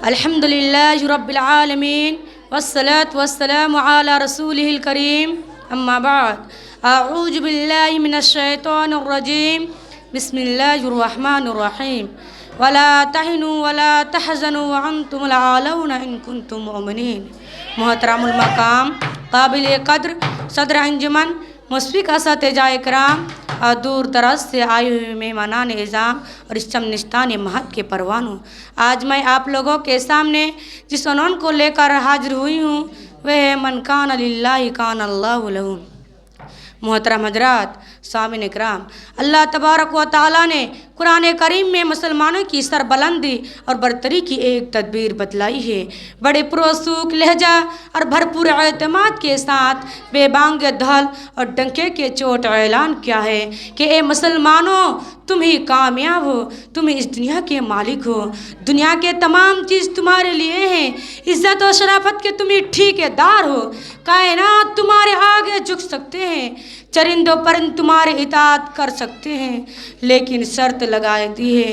الحمدللہ رب العالمین والصلاة والسلام علی رسولہ الکریم اما بعد اعوذ باللہ من الشیطان الرجیم بسم اللہ الرحمن الرحیم ولا تہنوا ولا تحزنوا وانتم العالون ان کنتم مؤمنین۔ محترم المقام، قابل قدر صدر انجمن، مشفق اساتذہ کرام اور دور دراز سے آئے ہوئے مہمانان اعظام اور اس چمنستان مہد کے پروانوں، آج میں آپ لوگوں کے سامنے جس عنوان کو لے کر حاضر ہوئی ہوں وہ ہے من کان للہ کان اللہ لہ۔ محترم حضرات، سامعین اکرام، اللہ تبارک و تعالیٰ نے قرآن کریم میں مسلمانوں کی سربلندی اور برتری کی ایک تدبیر بتلائی ہے۔ بڑے پرسوک لہجہ اور بھرپور اعتماد کے ساتھ بے بانگ دھل اور ڈنکے کے چوٹ اعلان کیا ہے کہ اے مسلمانوں، تم ہی کامیاب ہو، تم ہی اس دنیا کے مالک ہو، دنیا کے تمام چیز تمہارے لیے ہیں، عزت و شرافت کے تم ہی ٹھیکیدار ہو، کائنات تمہارے آگے جھک سکتے ہیں، چرند و پرند تمہارے اطاعت کر سکتے ہیں، لیکن شرط لگائی دی ہے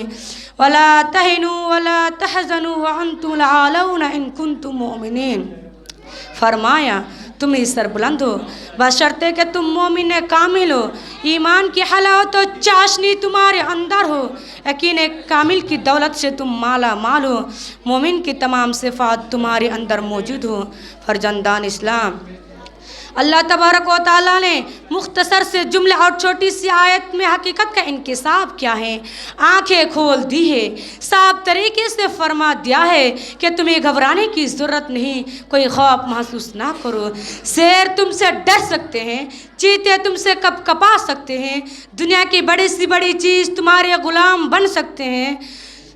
وَلَا تَهِنُوا وَلَا تَحْزَنُوا وَأَنْتُمُ الْأَعْلَوْنَ إِن كُنتُم مُؤْمِنِينَ۔ فرمایا تم ہی سربلند ہو بشرطے کہ تم مومن کامل ہو، ایمان کی حلاوت و چاشنی تمہارے اندر ہو، یقین کامل کی دولت سے تم مالا مال ہو، مومن کی تمام صفات تمہارے اندر موجود ہو۔ فرزندان اسلام، اللہ تبارک و تعالیٰ نے مختصر سے جملے اور چھوٹی سی آیت میں حقیقت کا انکشاف کیا ہے، آنکھیں کھول دی ہے، صاف طریقے سے فرما دیا ہے کہ تمہیں گھبرانے کی ضرورت نہیں، کوئی خوف محسوس نہ کرو، شیر تم سے ڈر سکتے ہیں، چیتے تم سے کپ کپا سکتے ہیں، دنیا کی بڑی سی بڑی چیز تمہارے غلام بن سکتے ہیں،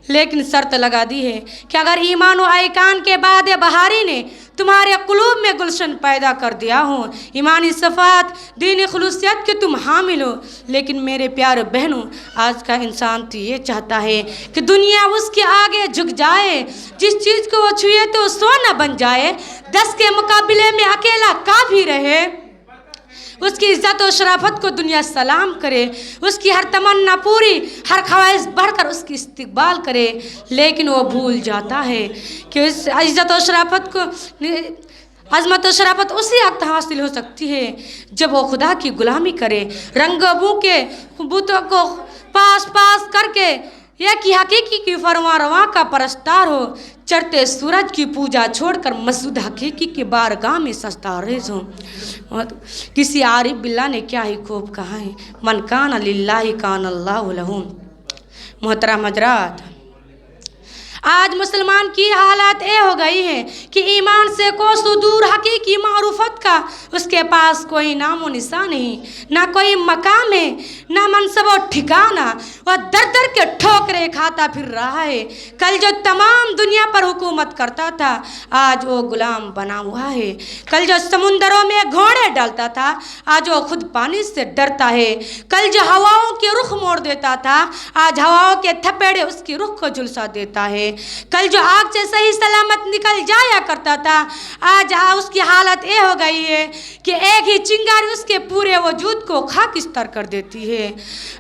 لیکن شرط لگا دی ہے کہ اگر ایمان و ایقان کے بعد بہاری نے تمہارے قلوب میں گلشن پیدا کر دیا ہو، ایمانی صفات دین خلوصیت کے تم حامل ہو، لیکن میرے پیارے بہنوں، آج کا انسان تو یہ چاہتا ہے کہ دنیا اس کے آگے جھک جائے، جس چیز کو وہ چھوئے تو سونا بن جائے، 10 کے مقابلے میں اکیلا کافی رہے، اس کی عزت و شرافت کو دنیا سلام کرے، اس کی ہر تمنا پوری، ہر خواہش بڑھ کر اس کی استقبال کرے، لیکن وہ بھول جاتا ہے کہ اس عزت و شرافت کو عظمت و شرافت اسی وقت حاصل ہو سکتی ہے جب وہ خدا کی غلامی کرے، رنگ بو کے بتوں کو پاس کر کے ایک ہی حقیقی کی فرما رواں کا پرستار ہو، چڑھتے سورج کی پوجا چھوڑ کر مسجد حقیقی کی بارگاہ میں سجدہ ریز ہو۔ کسی عارف باللہ نے کیا ہی خوب کہا ہے، من کان للہ کان اللہ لہ۔ محترم حضرات، آج مسلمان کی حالات یہ ہو گئی ہے کہ ایمان سے کوسوں دور حقیقی معرفت کا اس کے پاس کوئی نام و نشان نہیں، نہ کوئی مقام ہے، نہ منصب و ٹھکانہ، وہ در در کے ٹھوکریں کھاتا پھر رہا ہے۔ کل جو تمام دنیا پر حکومت کرتا تھا آج وہ غلام بنا ہوا ہے، کل جو سمندروں میں گھوڑے ڈالتا تھا آج وہ خود پانی سے ڈرتا ہے، کل جو ہواؤں کے رخ موڑ دیتا تھا آج ہواؤں کے تھپیڑے اس کی رخ کو جھلسا دیتا ہے، کل جو آگ سے صحیح سلامت نکل جایا کرتا تھا آج اس کی حالت یہ ہو گئی ہے کہ ایک ہی چنگاری اس کے پورے وجود کو خاکستر کر دیتی ہے۔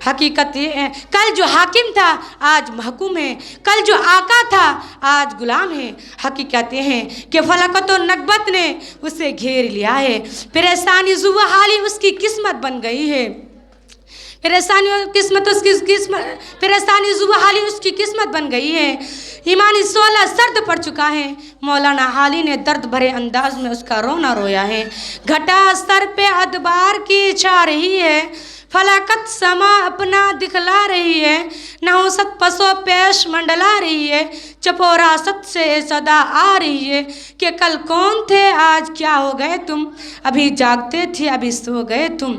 حقیقت یہ ہے کل جو حاکم تھا آج محکوم ہے، کل جو آقا تھا آج غلام ہے۔ حقیقت یہ ہے کہ فلکت و نکبت نے اسے گھیر لیا ہے، پریشانی زو حالی اس کی قسمت بن گئی ہے، پریشانی زبحالی اس کی قسمت بن گئی ہے، ایمانی سولہ سرد پڑ چکا ہے۔ مولانا حالی نے درد بھرے انداز میں اس کا رونا رویا ہے، گھٹا سر پہ ادبار کی چھا رہی ہے، فلاکت سما اپنا دکھلا رہی ہے، نحوست پسو پیش منڈلا رہی ہے، چپوراست سے صدا آ رہی ہے کہ کل کون تھے آج کیا ہو گئے تم، ابھی جاگتے تھے ابھی سو گئے تم۔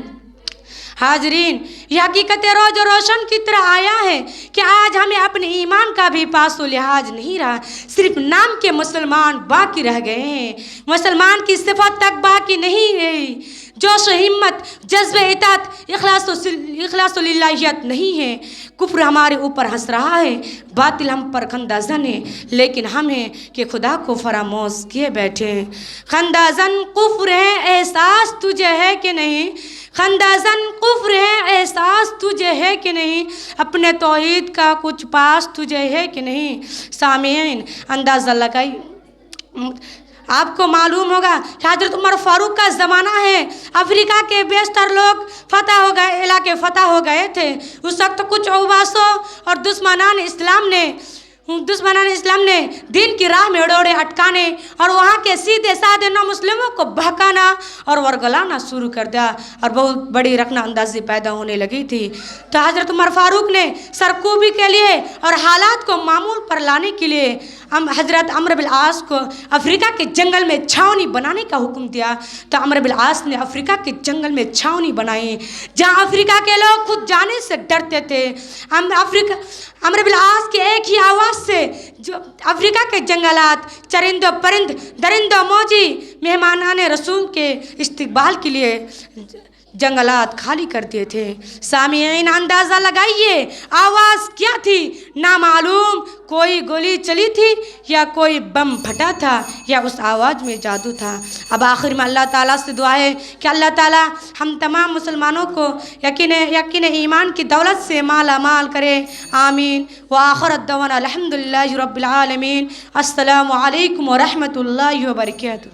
حاضرین، یہ حقیقت روز روشن کی طرح آیا ہے کہ آج ہمیں اپنے ایمان کا بھی پاس و لحاظ نہیں رہا، صرف نام کے مسلمان باقی رہ گئے ہیں، مسلمان کی صفت تک باقی نہیں رہی، جوش و ہمت، جذب اطاعت، اخلاص و للہیت نہیں ہے۔ کفر ہمارے اوپر ہنس رہا ہے، باطل ہم پر خندہ زن ہے، لیکن ہم ہیں کہ خدا کو فراموش کیے بیٹھے ہیں۔ خندہ زن کفر ہے، احساس تجھے ہے کہ نہیں؟ خندہ زن کفر ہے، احساس تجھے ہے کہ نہیں؟ اپنے توحید کا کچھ پاس تجھے ہے کہ نہیں؟ سامعین اندازہ لگائی، آپ کو معلوم ہوگا کہ حضرت عمر فاروق کا زمانہ ہے، افریقہ کے بیشتر لوگ فتح ہو گئے، علاقے فتح ہو گئے تھے۔ اس وقت کچھ اوباسوں اور دشمنان اسلام نے دین کی راہ میں ڈوڑے اٹکانے اور وہاں کے سیدھے سادے نو مسلموں کو بہکانا اور ورگلانا شروع کر دیا، اور بہت بڑی رخنہ اندازی پیدا ہونے لگی تھی۔ تو حضرت عمر فاروق نے سرکوبی کے لیے اور حالات کو معمول پر لانے کے لیے حضرت عمرو بن العاص کو افریقہ کے جنگل میں چھاؤنی بنانے کا حکم دیا۔ تو عمرو بن العاص نے افریقہ کے جنگل میں چھاؤنی بنائی جہاں افریقہ کے لوگ خود جانے سے ڈرتے تھے۔ عمرو بن العاص کی ایک ہی آواز سے جو افریقہ کے جنگلات چرند و پرند، درند و موجی مہمانان رسول کے استقبال کے لیے جنگلات خالی کر دیے تھے۔ سامعین اندازہ لگائیے آواز کیا تھی؟ نامعلوم، کوئی گولی چلی تھی یا کوئی بم پھٹا تھا یا اس آواز میں جادو تھا۔ اب آخر میں اللہ تعالیٰ سے دعا ہے کہ اللہ تعالیٰ ہم تمام مسلمانوں کو یقین ایمان کی دولت سے مالا مال کرے، آمین۔ وآخر الدعوانا الحمدللہ رب العالمین۔ السلام علیکم ورحمۃ اللہ وبرکاتہ۔